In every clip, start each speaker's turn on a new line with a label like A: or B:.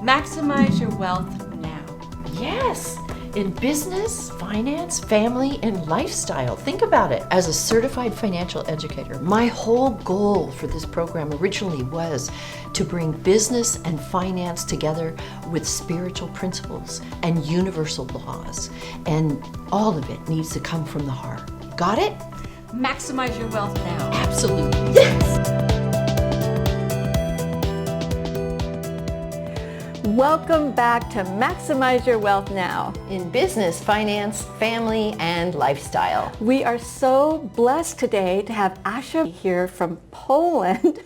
A: Maximize your wealth now.
B: Yes, in business, finance, family, and lifestyle. Think about it. As a certified financial educator, my whole goal for this program originally was to bring business and finance together with spiritual principles and universal laws. And all of it needs to come from the heart. Got it?
A: Maximize your wealth now.
B: Absolutely. Yes.
C: Welcome back to Maximize Your Wealth Now.
B: In business, finance, family, and lifestyle.
C: We are so blessed today to have Asha here from Poland.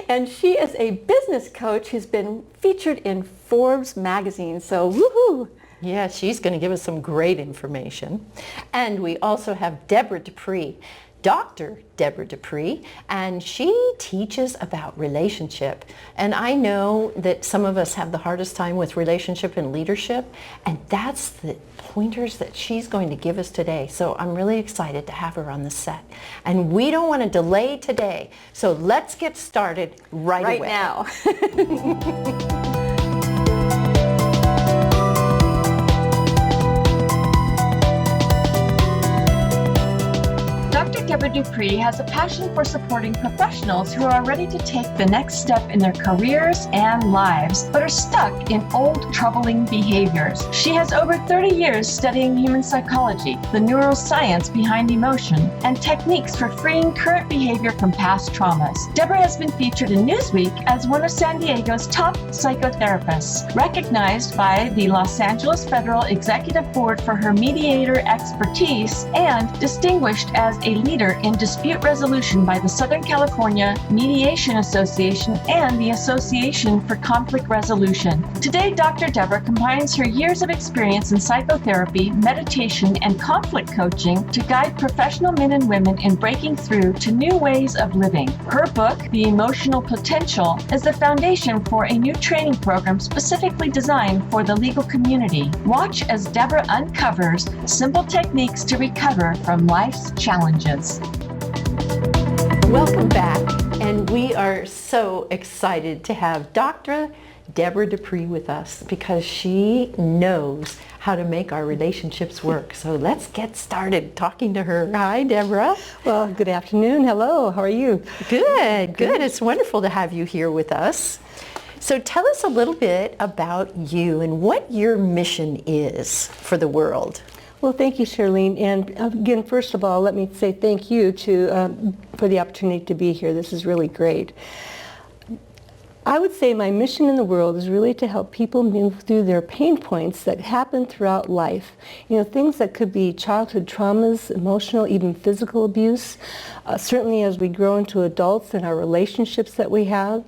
C: And she is a business coach who's been featured in Forbes magazine. So woohoo!
B: Yeah, she's going to give us some great information. And we also have Debra Dupree, Dr. Debra Dupree, and she teaches about relationship. And I know that some of us have the hardest time with relationship and leadership, and that's the pointers that she's going to give us today. So I'm really excited to have her on the set. And we don't want to delay today, so let's get started right away.
C: Now.
D: Dr. Debra Dupree has a passion for supporting professionals who are ready to take the next step in their careers and lives, but are stuck in old, troubling behaviors. She has over 30 years studying human psychology, the neuroscience behind emotion, and techniques for freeing current behavior from past traumas. Debra has been featured in Newsweek as one of San Diego's top psychotherapists, recognized by the Los Angeles Federal Executive Board for her mediator expertise, and distinguished as a leader in dispute resolution by the Southern California Mediation Association and the Association for Conflict Resolution. Today, Dr. Debra combines her years of experience in psychotherapy, meditation, and conflict coaching to guide professional men and women in breaking through to new ways of living. Her book, The Emotional Potential, is the foundation for a new training program specifically designed for the legal community. Watch as Debra uncovers simple techniques to recover from life's challenges.
B: Welcome back, and we are so excited to have Dr. Debra Dupree with us because she knows how to make our relationships work. So let's get started talking to her. Hi, Debra.
E: Well, good afternoon. Hello. How are you?
B: Good, good. It's wonderful to have you here with us. So tell us a little bit about you and what your mission is for the world.
E: Well, thank you, Shirlene. And again, first of all, let me say thank you for the opportunity to be here. This is really great. I would say my mission in the world is really to help people move through their pain points that happen throughout life. You know, things that could be childhood traumas, emotional, even physical abuse. Certainly as we grow into adults and our relationships that we have,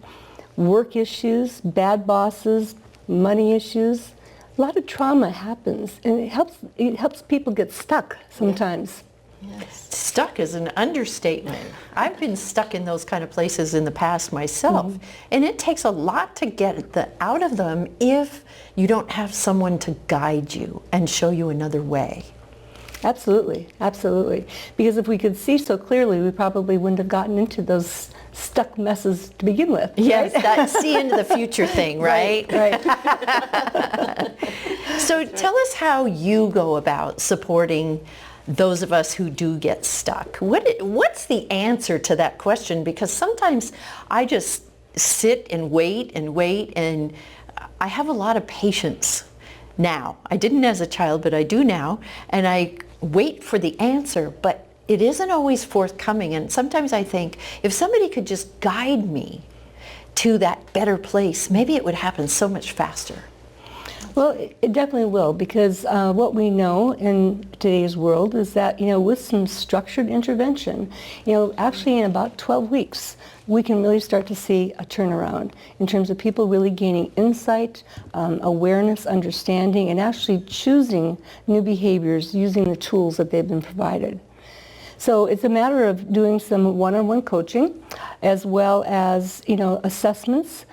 E: work issues, bad bosses, money issues. A lot of trauma happens, and it helps people get stuck sometimes.
B: Yes. Stuck is an understatement. I've been stuck in those kind of places in the past myself, and it takes a lot to get out of them if you don't have someone to guide you and show you another way.
E: Absolutely, absolutely. Because if we could see so clearly, we probably wouldn't have gotten into those stuck messes to begin with.
B: Yes,
E: right?
B: that see into the future thing, right?
E: Right.
B: So tell us how you go about supporting those of us who do get stuck. What's the answer to that question? Because sometimes I just sit and wait, and I have a lot of patience now. I didn't as a child, but I do now, and I wait for the answer, but it isn't always forthcoming. And sometimes I think if somebody could just guide me to that better place, maybe it would happen so much faster.
E: Well, it definitely will, because what we know in today's world is that, with some structured intervention, actually in about 12 weeks, we can really start to see a turnaround in terms of people really gaining insight, awareness, understanding, and actually choosing new behaviors using the tools that they've been provided. So it's a matter of doing some one-on-one coaching as well as, assessments.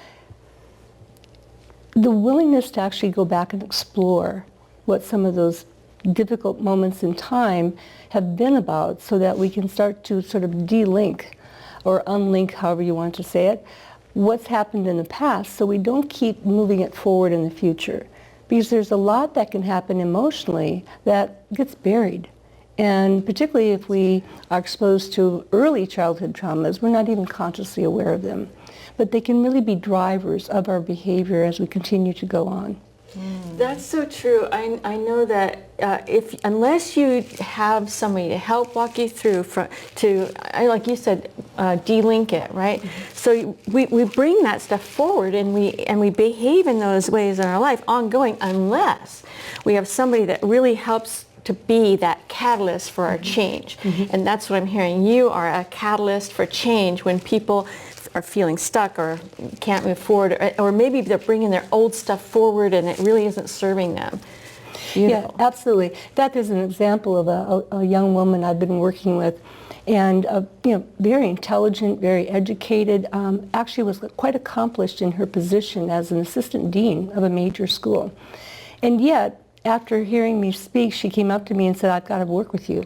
E: The willingness to actually go back and explore what some of those difficult moments in time have been about so that we can start to sort of de-link or unlink, however you want to say it, what's happened in the past so we don't keep moving it forward in the future. Because there's a lot that can happen emotionally that gets buried. And particularly if we are exposed to early childhood traumas, we're not even consciously aware of them. But they can really be drivers of our behavior as we continue to go on.
C: That's so true. I know that unless you have somebody to help walk you through like you said, de-link it, right? So we bring that stuff forward and we behave in those ways in our life ongoing unless we have somebody that really helps to be that catalyst for our change. And that's what I'm hearing. You are a catalyst for change when people are feeling stuck or can't move forward, or maybe they're bringing their old stuff forward and it really isn't serving them. Beautiful.
E: Yeah, absolutely. That is an example of a young woman I've been working with, and very intelligent, very educated, actually was quite accomplished in her position as an assistant dean of a major school. And yet, after hearing me speak, she came up to me and said, "I've got to work with you."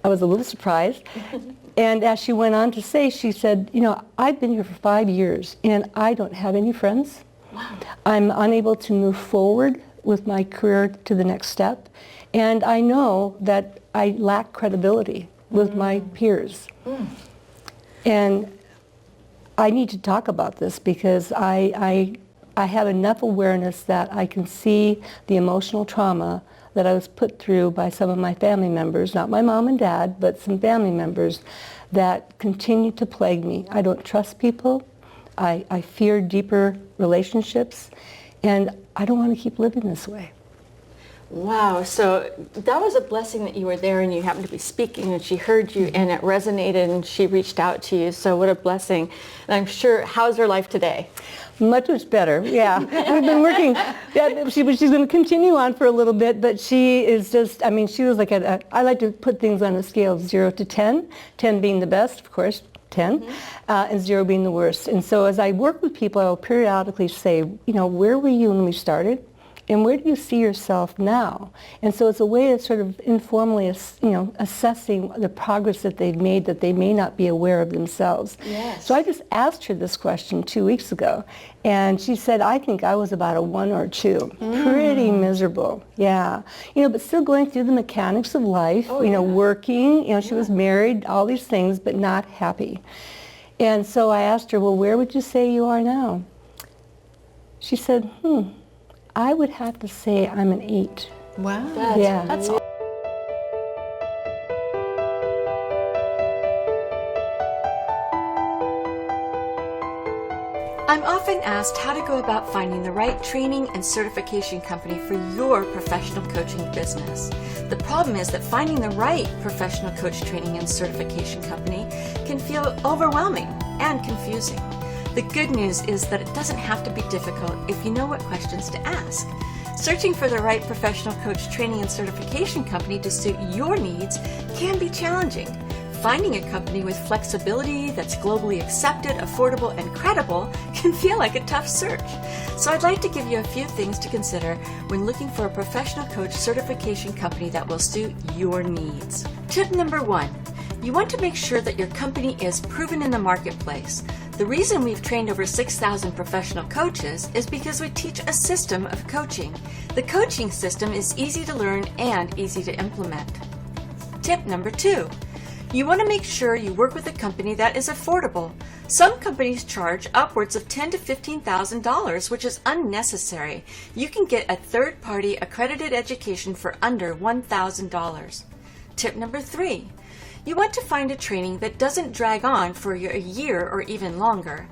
E: I was a little surprised. And as she went on to say, she said, "I've been here for 5 years and I don't have any friends. Wow. I'm unable to move forward with my career to the next step. And I know that I lack credibility with my peers. And I need to talk about this because I have enough awareness that I can see the emotional trauma that I was put through by some of my family members, not my mom and dad, but some family members that continue to plague me. I don't trust people. I fear deeper relationships, and I don't want to keep living this way."
C: Wow, so that was a blessing that you were there and you happened to be speaking and she heard you and it resonated and she reached out to you. So what a blessing. And I'm sure, how's her life today?
E: Much better, yeah. We've been working. Yeah, she's going to continue on for a little bit, but she is just, she was like I like to put things on a scale of 0 to 10, 10 being the best, of course, 10, and 0 being the worst. And so as I work with people, I will periodically say, where were you when we started? And where do you see yourself now? And so it's a way of sort of informally, assessing the progress that they've made that they may not be aware of themselves.
C: Yes.
E: So I just asked her this question 2 weeks ago, and she said, "I think I was about a 1 or 2. Pretty miserable, yeah. But still going through the mechanics of life, working, she was married, all these things, but not happy." And so I asked her, "Well, where would you say you are now?" She said, I would have to say I'm an 8.
A: Wow.
E: That's
A: I'm often asked how to go about finding the right training and certification company for your professional coaching business. The problem is that finding the right professional coach training and certification company can feel overwhelming and confusing. The good news is that it doesn't have to be difficult if you know what questions to ask. Searching for the right professional coach training and certification company to suit your needs can be challenging. Finding a company with flexibility that's globally accepted, affordable, and credible can feel like a tough search. So I'd like to give you a few things to consider when looking for a professional coach certification company that will suit your needs. Tip number 1. You want to make sure that your company is proven in the marketplace. The reason we've trained over 6,000 professional coaches is because we teach a system of coaching. The coaching system is easy to learn and easy to implement. Tip number 2. You want to make sure you work with a company that is affordable. Some companies charge upwards of $10,000 to $15,000, which is unnecessary. You can get a third-party accredited education for under $1,000. Tip number 3. You want to find a training that doesn't drag on for a year or even longer.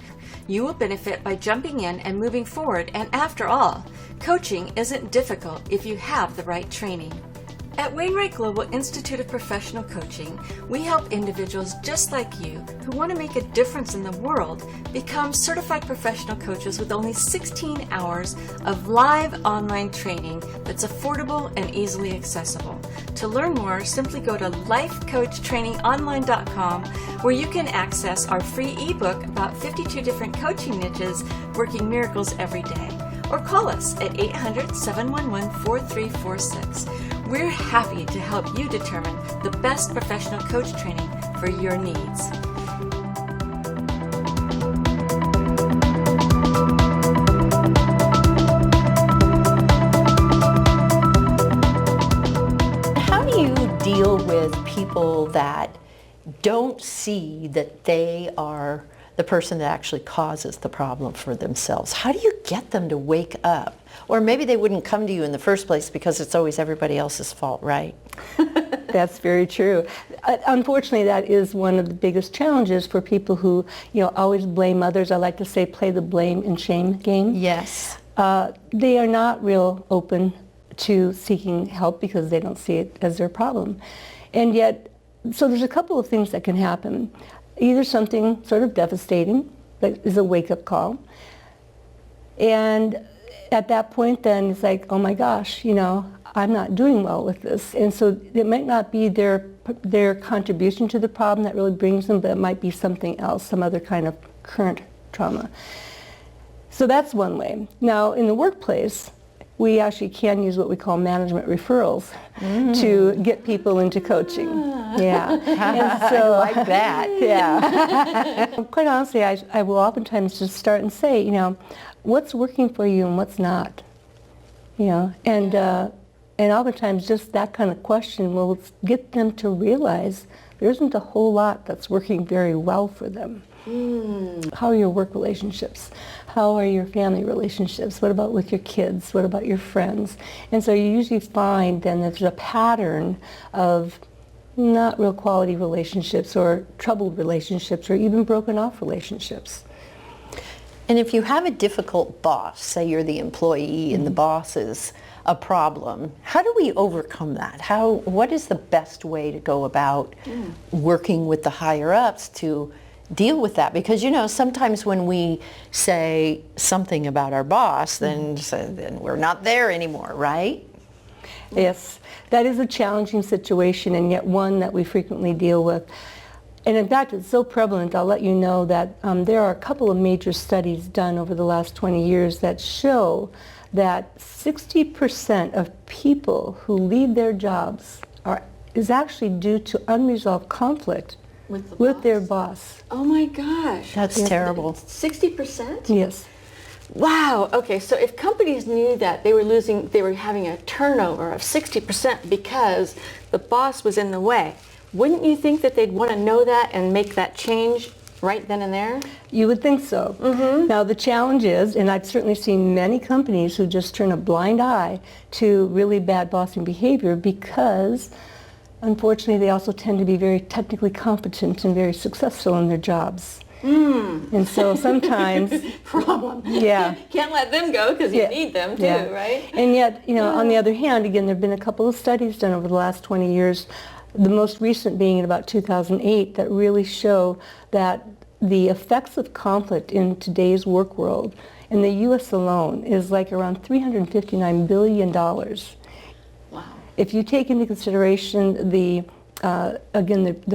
A: You will benefit by jumping in and moving forward, and after all, coaching isn't difficult if you have the right training. At Wainwright Global Institute of Professional Coaching, we help individuals just like you who want to make a difference in the world become certified professional coaches with only 16 hours of live online training that's affordable and easily accessible. To learn more, simply go to lifecoachtrainingonline.com, where you can access our free ebook about 52 different coaching niches working miracles every day. Or call us at 800-711-4346. We're happy to help you determine the best professional coach training for your needs.
B: people that don't see that they are the person that actually causes the problem for themselves? How do you get them to wake up? Or maybe they wouldn't come to you in the first place because it's always everybody else's fault, right?
E: That's very true. Unfortunately, that is one of the biggest challenges for people who, always blame others. I like to say play the blame and shame game.
B: Yes.
E: They are not real open to seeking help because they don't see it as their problem. And yet, so there's a couple of things that can happen. Either something sort of devastating that is a wake-up call. And at that point then it's like, oh my gosh, I'm not doing well with this. And so it might not be their contribution to the problem that really brings them, but it might be something else, some other kind of current trauma. So that's one way. Now in the workplace, we actually can use what we call management referrals to get people into coaching. Yeah. And so,
B: I like that.
E: Yeah. Quite honestly, I will oftentimes just start and say, what's working for you and what's not? And oftentimes just that kind of question will get them to realize there isn't a whole lot that's working very well for them. How are your work relationships? How are your family relationships? What about with your kids? What about your friends? And so you usually find then that there's a pattern of not real quality relationships or troubled relationships or even broken off relationships.
B: And if you have a difficult boss, say you're the employee and the boss is a problem, how do we overcome that? What is the best way to go about working with the higher ups to deal with that? Because sometimes when we say something about our boss, then we're not there anymore, right?
E: Yes, that is a challenging situation and yet one that we frequently deal with. And in fact, it's so prevalent, I'll let you know that there are a couple of major studies done over the last 20 years that show that 60% of people who leave their jobs is actually due to unresolved conflict with their boss.
C: Oh my gosh.
B: That's terrible.
C: 60%?
E: Yes.
C: Wow. Okay, so if companies knew that they were having a turnover of 60% because the boss was in the way, wouldn't you think that they'd want to know that and make that change right then and there?
E: You would think so. Now the challenge is, and I've certainly seen many companies who just turn a blind eye to really bad bossing behavior because unfortunately they also tend to be very technically competent and very successful in their jobs. And so sometimes
C: Problem.
E: Yeah.
C: Can't let them go because you need them too, right?
E: And yet, on the other hand, again, there have been a couple of studies done over the last 20 years, the most recent being in about 2008, that really show that the effects of conflict in today's work world in the U.S. alone is like around $359 billion.
C: Wow.
E: If you take into consideration the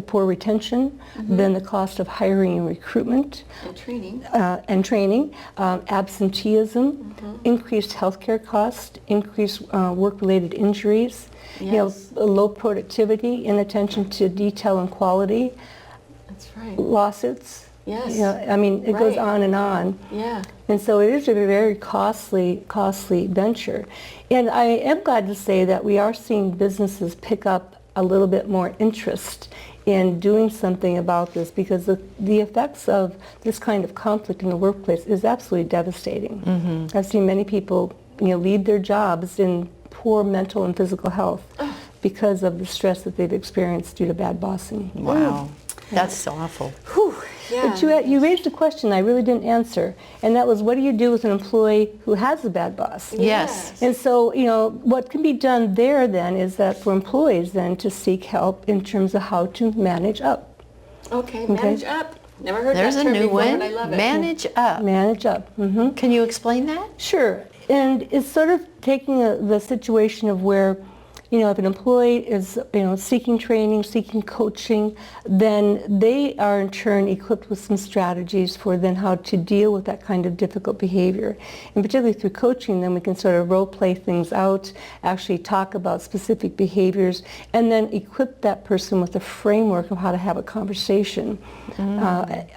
E: poor retention, then the cost of hiring and recruitment,
C: and training,
E: absenteeism, increased healthcare costs, increased work-related injuries, low productivity, inattention to detail and quality,
C: that's right,
E: lawsuits.
C: Yes.
E: It goes on and on.
C: Yeah.
E: And so it is a very costly venture. And I am glad to say that we are seeing businesses pick up a little bit more interest in doing something about this because the effects of this kind of conflict in the workplace is absolutely devastating. I've seen many people leave their jobs in poor mental and physical health because of the stress that they've experienced due to bad bossing.
B: Wow. That's awful.
C: Whew. Yeah.
E: But you raised a question I really didn't answer, and that was, what do you do with an employee who has a bad boss?
B: Yes.
E: And so, what can be done there then is that for employees then to seek help in terms of how to manage up.
C: Okay, manage up. Never heard
B: There's
C: that
B: a
C: term
B: new
C: before,
B: one.
C: but I love it.
B: Manage up.
E: Manage up.
B: Can you explain that?
E: Sure. And it's sort of taking the situation of where, if an employee is, seeking training, seeking coaching, then they are in turn equipped with some strategies for then how to deal with that kind of difficult behavior. And particularly through coaching, then we can sort of role play things out, actually talk about specific behaviors, and then equip that person with a framework of how to have a conversation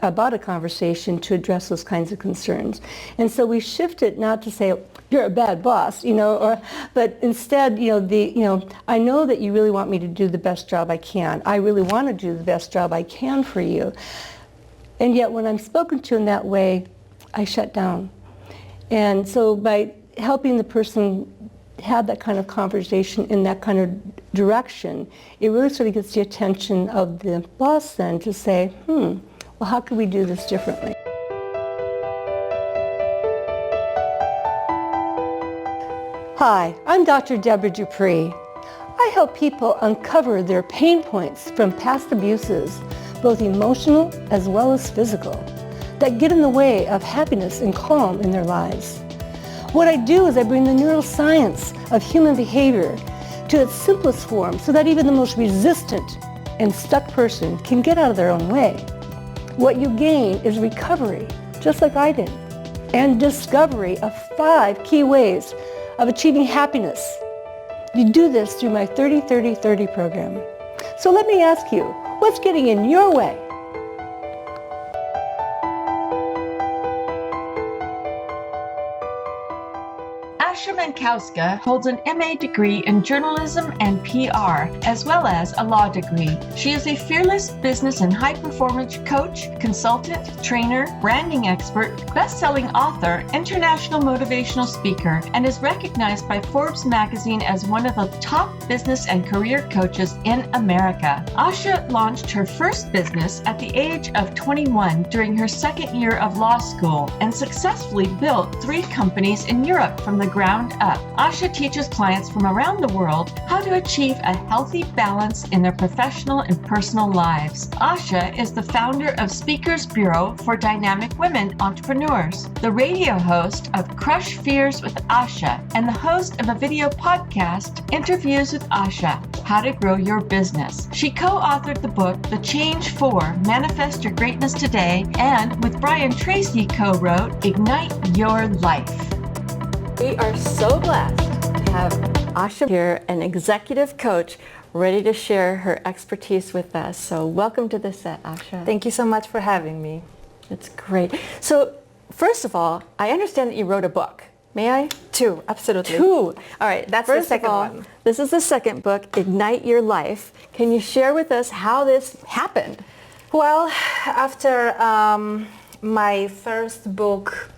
E: about a conversation to address those kinds of concerns. And so we shift it not to say, you're a bad boss, but instead, I know that you really want me to do the best job I can. I really want to do the best job I can for you. And yet when I'm spoken to in that way, I shut down. And so by helping the person have that kind of conversation in that kind of direction, it really sort of gets the attention of the boss then to say, well, how could we do this differently? Hi, I'm Dr. Debra Dupree. I help people uncover their pain points from past abuses, both emotional as well as physical, that get in the way of happiness and calm in their lives. What I do is I bring the neuroscience of human behavior to its simplest form so that even the most resistant and stuck person can get out of their own way. What you gain is recovery, just like I did, and discovery of 5 key ways of achieving happiness. You do this through my 30-30-30 program. So let me ask you, what's getting in your way?
D: Asha Mankowska holds an MA degree in journalism and PR, as well as a law degree. She is a fearless business and high-performance coach, consultant, trainer, branding expert, best-selling author, international motivational speaker, and is recognized by Forbes magazine as one of the top business and career coaches in America. Asha launched her first business at the age of 21 during her second year of law school and successfully built 3 companies in Europe from the ground up. Asha teaches clients from around the world how to achieve a healthy balance in their professional and personal lives. Asha is the founder of Speakers Bureau for Dynamic Women Entrepreneurs, the radio host of Crush Fears with Asha, and the host of a video podcast, Interviews with Asha, How to Grow Your Business. She co-authored the book, The Change 4, Manifest Your Greatness Today, and with Brian Tracy co-wrote, Ignite Your Life.
C: We are so blessed to have Asha here, an executive coach, ready to share her expertise with us. So welcome to the set, Asha.
F: Thank you so much for having me.
C: It's great. So first of all, I understand that you wrote a book. May I?
F: 2, absolutely.
C: 2. All right.
F: That's
C: First
F: the second
C: of all,
F: one.
C: This is the second book, Ignite Your Life. Can you share with us how this happened?
F: Well, after my first book,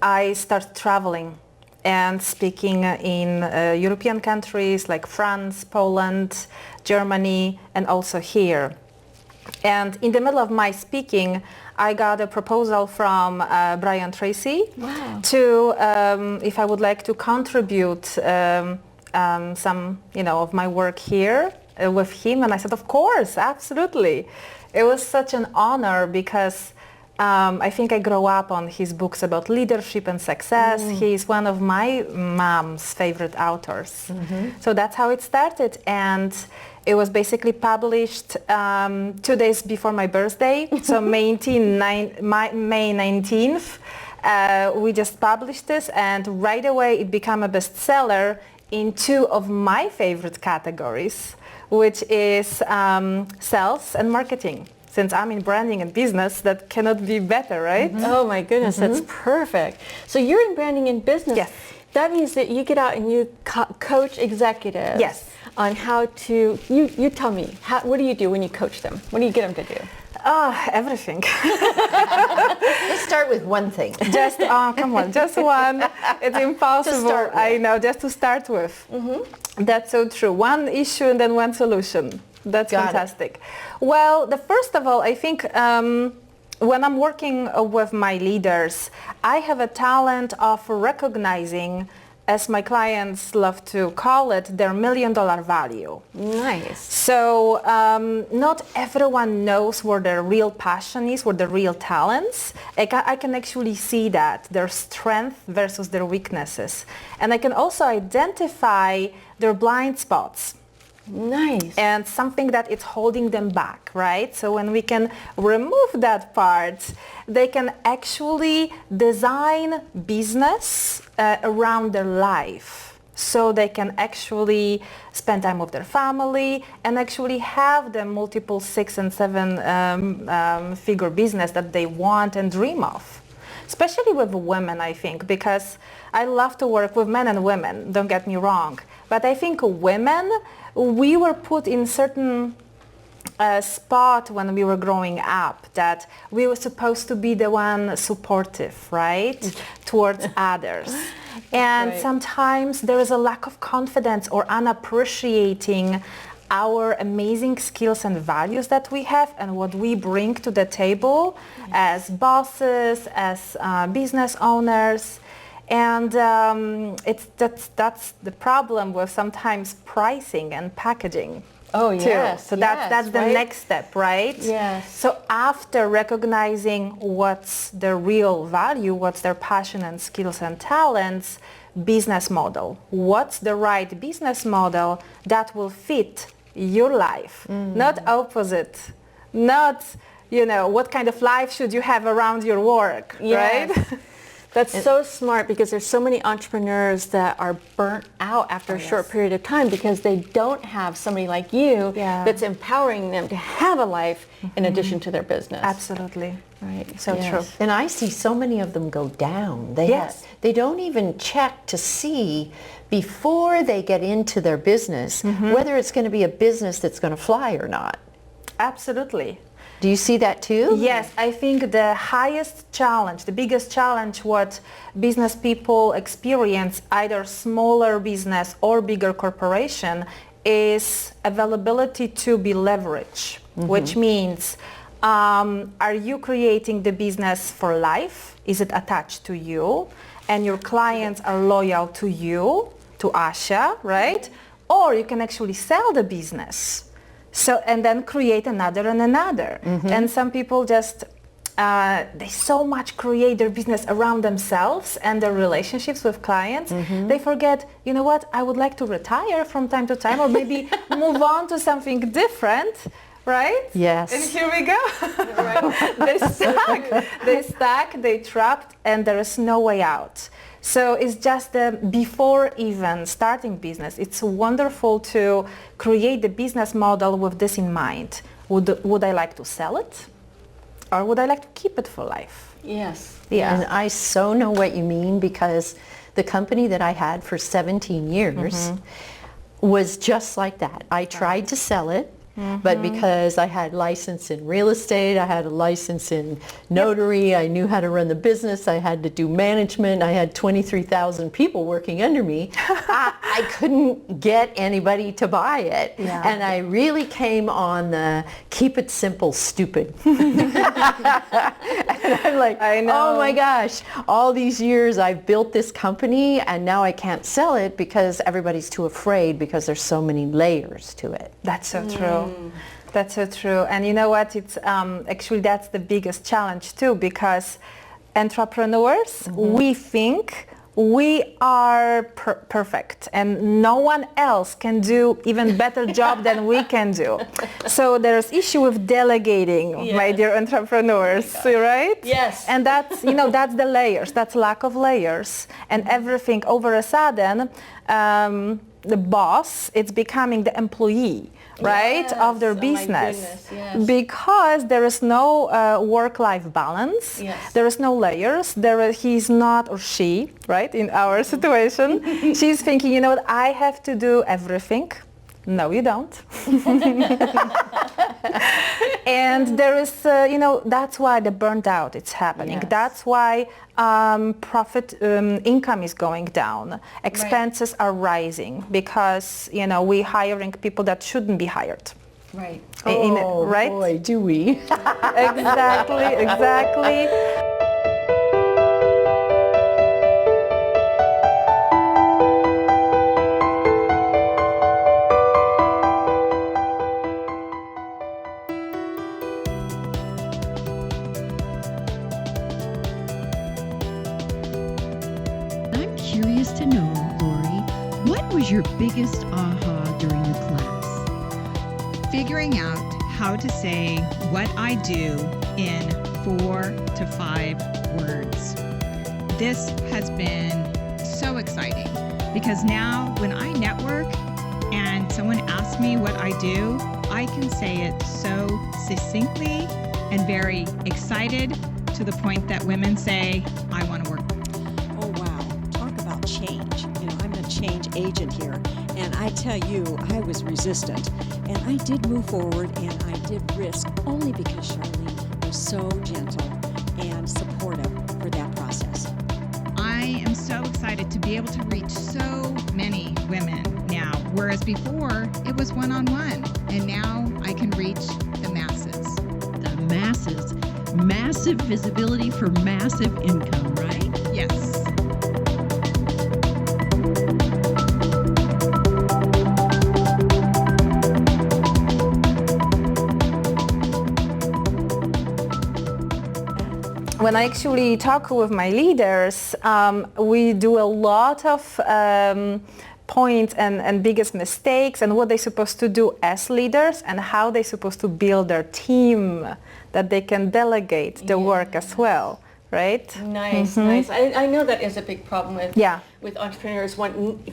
F: I started traveling and speaking in European countries like France, Poland, Germany, and also here. And in the middle of my speaking, I got a proposal from Brian Tracy to if I would like to contribute some, of my work here with him. And I said, of course, absolutely. It was such an honor because I think I grew up on his books about leadership and success. He's one of my mom's favorite authors. So that's how it started. And it was basically published 2 days before my birthday. So May 19th, we just published this. And right away it became a bestseller in 2 of my favorite categories, which is sales and marketing. Since I'm in branding and business, that cannot be better, right?
C: Oh my goodness, that's perfect. So you're in branding and business.
F: Yes.
C: That means that you get out and you coach executives.
F: Yes.
C: On how to, you tell me, what do you do when you coach them? What do you get them to do?
F: Everything.
B: Let's start with one thing.
F: Just, come on, just one. It's impossible. I know, just to start with. That's so true. One issue and then one solution. That's fantastic. Well, first of all, I think when I'm working with my leaders, I have a talent of recognizing, as my clients love to call it, their $1 million value.
C: Nice.
F: So not everyone knows where their real passion is, where their real talents. I can actually see that, their strength versus their weaknesses. And I can also identify their blind spots.
C: Nice.
F: And something that is holding them back, right? So when we can remove that part, they can actually design business around their life. So they can actually spend time with their family and actually have the multiple 6- and 7-figure business that they want and dream of. especially with women, I think, because I love to work with men and women, don't get me wrong. But I think women, we were put in certain spot when we were growing up that we were supposed to be the one supportive, right, towards others. And sometimes there is a lack of confidence or unappreciating our amazing skills and values that we have and what we bring to the table as bosses, as business owners. And that's the problem with sometimes pricing and packaging.
C: Oh,
F: too.
C: yes.
F: So that's the next step, right?
C: Yes.
F: So after recognizing what's their real value, what's their passion and skills and talents, business model. What's the right business model that will fit your life? Not opposite. Not, what kind of life should you have around your work, right?
C: That's so smart, because there's so many entrepreneurs that are burnt out after a short period of time because they don't have somebody like you that's empowering them to have a life in addition to their business.
F: Absolutely.
C: Right.
F: So true.
B: And I see so many of them go down. They don't even check to see before they get into their business whether it's going to be a business that's going to fly or not.
F: Absolutely.
B: Do you see that too?
F: Yes, I think the highest challenge, the biggest challenge what business people experience, either smaller business or bigger corporation, is availability to be leveraged, which means are you creating the business for life? Is it attached to you? And your clients are loyal to you, to Asha, right? Or you can actually sell the business. So, and then create another and another. And some people just, they so much create their business around themselves and their relationships with clients. They forget, you know what, I would like to retire from time to time, or maybe move on to something different, right?
B: Yes.
F: And here we go. They stuck, they trapped, and there is no way out. So it's just before even starting business, it's wonderful to create the business model with this in mind. Would I like to sell it, or would I like to keep it for life?
C: Yes.
F: Yeah.
B: And I so know what you mean, because the company that I had for 17 years was just like that. I tried to sell it, but because I had license in real estate, I had a license in notary, I knew how to run the business, I had to do management, I had 23,000 people working under me, I couldn't get anybody to buy it. And I really came on the keep it simple, stupid. And I'm like, oh my gosh, all these years I've built this company and now I can't sell it because everybody's too afraid because there's so many layers to it.
F: That's so true. That's so true. And you know what? It's actually that's the biggest challenge too, because entrepreneurs, we think we are perfect and no one else can do even better job than we can do. So there's issue with delegating, my dear entrepreneurs, right?
C: Yes.
F: And that's, that's the layers, that's lack of layers. And everything over a sudden, the boss, it's becoming the employee, right, of their business. Because there is no work-life balance, there is no layers, he's not, or she, right, in our situation, she's thinking, you know what, I have to do everything. No, you don't. And there is, that's why the burnt out is happening. That's why profit income is going down. Expenses are rising because, we're hiring people that shouldn't be hired.
C: Right.
B: Right? Boy, do we.
F: Exactly.
G: Curious to know, Lori, what was your biggest aha during the class?
H: Figuring out how to say what I do in 4 to 5 words. This has been so exciting because now when I network and someone asks me what I do, I can say it so succinctly and very excited to to the point that women say, I want to work?
I: Oh, wow. Talk about change. I'm a change agent here. And I tell you, I was resistant. And I did move forward and I did risk only because Shirlene was so gentle and supportive for that process.
H: I am so excited to be able to reach so many women now, whereas before it was one-on-one, and now I can reach the masses.
G: The masses. Massive visibility for massive income, right?
H: Yes.
F: When I actually talk with my leaders, we do a lot of points and biggest mistakes and what they're supposed to do as leaders and how they're supposed to build their team that they can delegate the work as well, right?
C: Nice, nice. I know that is a big problem with entrepreneurs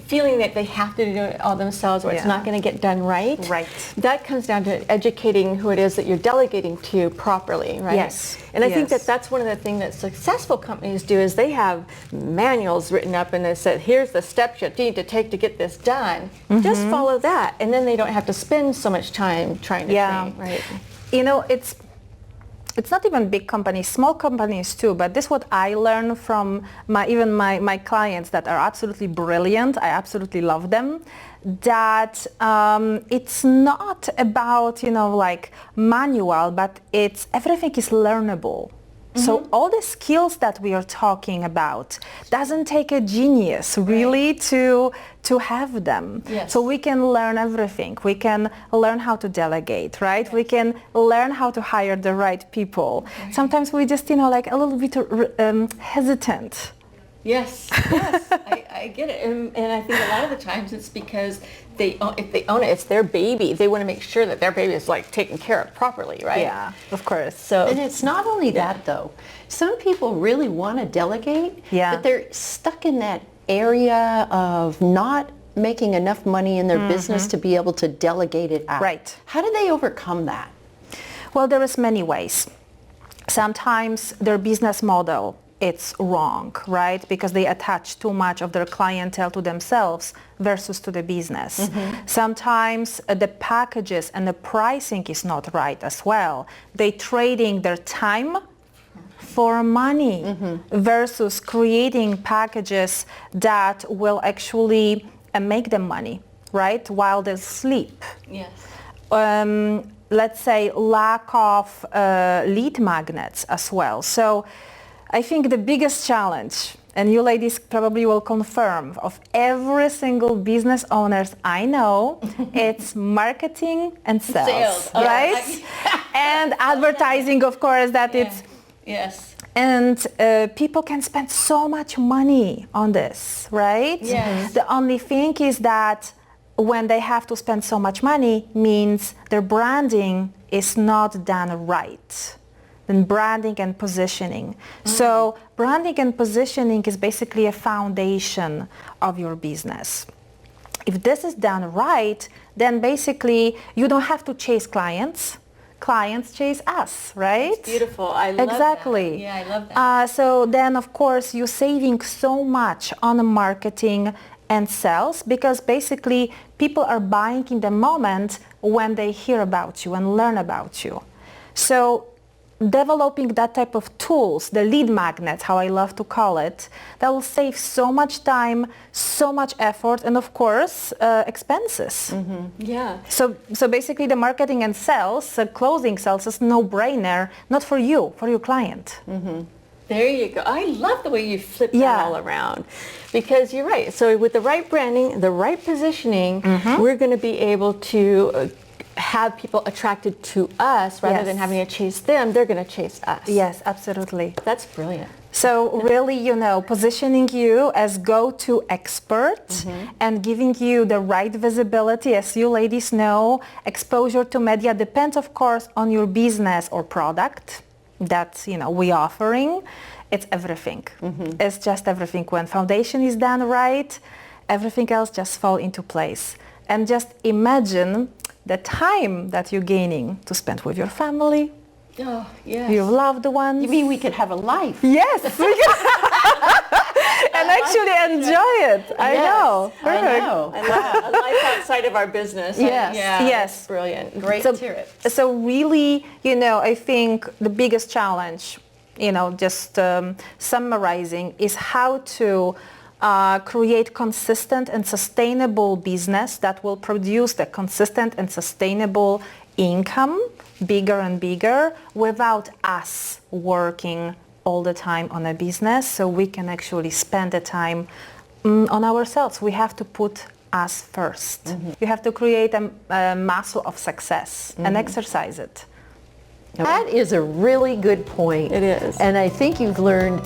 C: feeling that they have to do it all themselves or it's not going to get done right.
F: Right.
C: That comes down to educating who it is that you're delegating to properly, right?
F: Yes.
C: And I think that that's one of the things that successful companies do is they have manuals written up and they said, here's the steps you need to take to get this done. Just follow that. And then they don't have to spend so much time trying to train, right?
F: It's not even big companies, small companies too, but this is what I learned from my clients that are absolutely brilliant. I absolutely love them. That it's not about, like manual, but everything is learnable. So all the skills that we are talking about doesn't take a genius really to have them.
C: Yes.
F: So we can learn everything. We can learn how to delegate, right? Yes. We can learn how to hire the right people. Okay. Sometimes we just, like a little bit hesitant.
C: Yes, I get it. And I think a lot of the times it's because if they own it, it's their baby. They want to make sure that their baby is like taken care of properly, right?
F: Yeah, of course.
B: And it's not only that though. Some people really want to delegate, but they're stuck in that area of not making enough money in their business to be able to delegate it out.
F: Right.
B: How do they overcome that?
F: Well, there is many ways. Sometimes their business model, it's wrong, right? Because they attach too much of their clientele to themselves versus to the business. Sometimes the packages and the pricing is not right as well. They trading their time for money versus creating packages that will actually make them money, right? While they sleep.
C: Yes.
F: Let's say lack of lead magnets as well. So I think the biggest challenge, and you ladies probably will confirm, of every single business owners I know, it's marketing and sales. Right? And advertising, of course, it's...
C: Yes.
F: And people can spend so much money on this, right?
C: Yes.
F: The only thing is that when they have to spend so much money means their branding is not done right. Then branding and positioning. So branding and positioning is basically a foundation of your business. If this is done right, then basically you don't have to chase clients. Clients chase us, right?
C: That's beautiful. I love
F: exactly.
C: that. Yeah, I love that.
F: So then, of course, you're saving so much on the marketing and sales because basically people are buying in the moment when they hear about you and learn about you. So developing that type of tools, the lead magnets, how I love to call it, that will save so much time, so much effort, and of course, expenses.
C: Yeah.
F: So basically the marketing and sales, closing sales is no-brainer, not for you, for your client.
C: There you go. I love the way you flip that all around because you're right. So with the right branding, the right positioning, we're going to be able to have people attracted to us rather than having to chase them. They're going to chase us.
F: Yes, absolutely.
C: That's brilliant.
F: So really, positioning you as go-to expert and giving you the right visibility, as you ladies know, exposure to media depends, of course, on your business or product that, we offering. It's everything. It's just everything. When foundation is done right, everything else just fall into place. And just imagine the time that you're gaining to spend with your family,
C: Oh, yes.
F: your loved ones.
B: You mean we could have a life?
F: Yes, we can. And actually enjoy it. I know.
B: I
F: Perfect.
B: know.
C: A life outside of our business.
B: Yes.
F: Yes.
C: That's brilliant.
B: Great
F: So,
B: tips.
F: so really, I think the biggest challenge, just summarizing, is how to create consistent and sustainable business that will produce the consistent and sustainable income, bigger and bigger, without us working all the time on a business, so we can actually spend the time on ourselves. We have to put us first. We have to create a muscle of success and exercise it.
B: That is a really good point.
C: It is.
B: And I think you've learned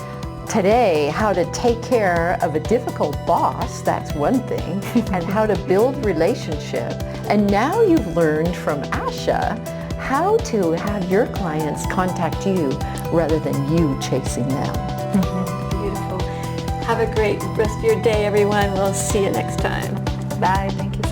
B: today how to take care of a difficult boss, that's one thing, and how to build relationship. And now you've learned from Asha how to have your clients contact you rather than you chasing them.
C: Beautiful. Have a great rest of your day, everyone. We'll see you next time.
F: Bye. Thank you so much.